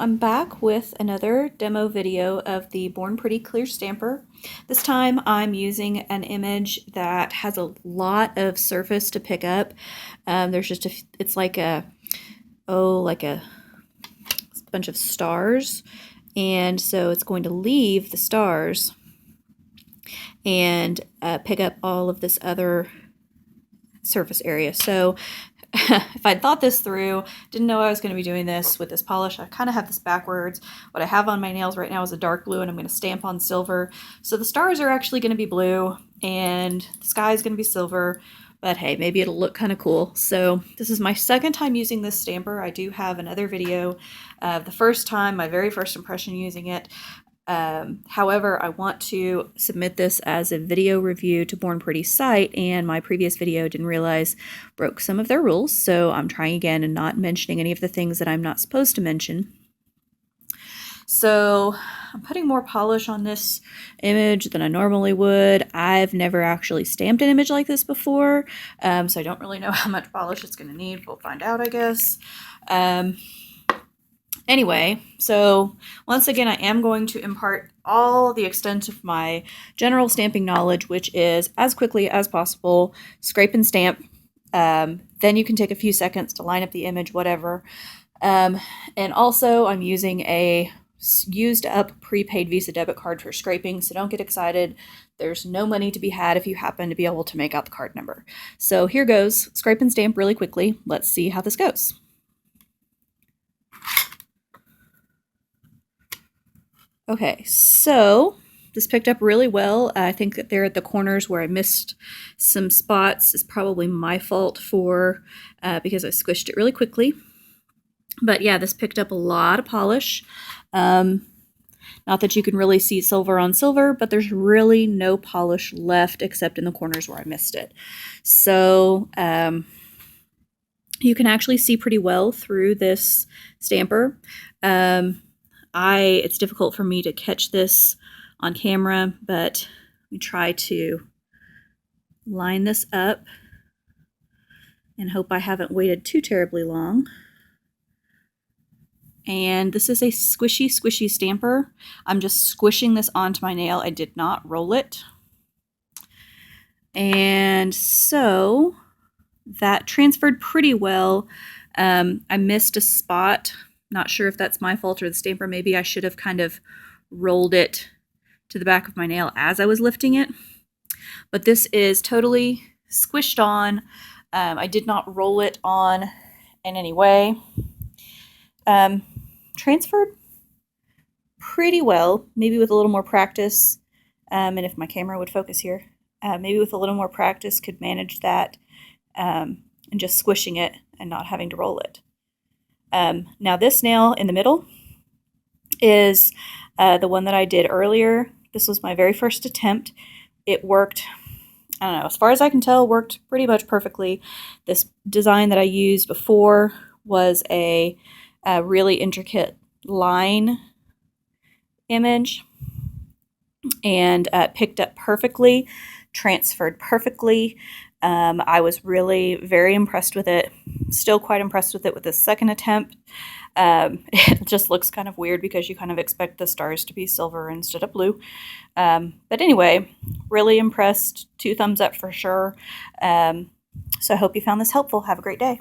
I'm back with another demo video of the Born Pretty Clear Stamper. This time I'm using an image that has a lot of surface to pick up. There's just it's like a bunch of stars, and so it's going to leave the stars and pick up all of this other surface area. So if I'd thought this through, didn't know I was going to be doing this with this polish, I kind of have this backwards. What I have on my nails right now is a dark blue, and I'm going to stamp on silver. So the stars are actually going to be blue, and the sky is going to be silver. But hey, maybe it'll look kind of cool. So this is my second time using this stamper. I do have another video of the first time, my very first impression using it. However, I want to submit this as a video review to Born Pretty's site, and my previous video, didn't realize, broke some of their rules, so I'm trying again and not mentioning any of the things that I'm not supposed to mention. So I'm putting more polish on this image than I normally would. I've never actually stamped an image like this before, so I don't really know how much polish it's going to need. We'll find out, I guess. Anyway, so once again, I am going to impart all the extent of my general stamping knowledge, which is as quickly as possible, scrape and stamp. Then you can take a few seconds to line up the image, whatever. And also, I'm using a used up prepaid Visa debit card for scraping, so don't get excited. There's no money to be had if you happen to be able to make out the card number. So here goes, scrape and stamp really quickly. Let's see how this goes. Okay, so this picked up really well. I think that there at the corners where I missed some spots is probably my fault for because I squished it really quickly. But yeah, this picked up a lot of polish. Not that you can really see silver on silver, but there's really no polish left except in the corners where I missed it. So you can actually see pretty well through this stamper. It's difficult for me to catch this on camera, but we try to line this up and hope I haven't waited too terribly long. And this is a squishy stamper. I'm just squishing this onto my nail. I did not roll it. And so that transferred pretty well. I missed a spot. Not sure if that's my fault or the stamper. Maybe I should have kind of rolled it to the back of my nail as I was lifting it. But this is totally squished on. I did not roll it on in any way. Transferred pretty well, maybe with a little more practice. And if my camera would focus here, maybe with a little more practice could manage that and just squishing it and not having to roll it. Now this nail in the middle is the one that I did earlier. This was my very first attempt. It worked, I don't know, as far as I can tell, worked pretty much perfectly. This design that I used before was a really intricate line image, and picked up perfectly, transferred perfectly. I was really very impressed with it. Still quite impressed with it with this second attempt. It just looks kind of weird because you kind of expect the stars to be silver instead of blue. But anyway, really impressed. 2 thumbs up for sure. So I hope you found this helpful. Have a great day.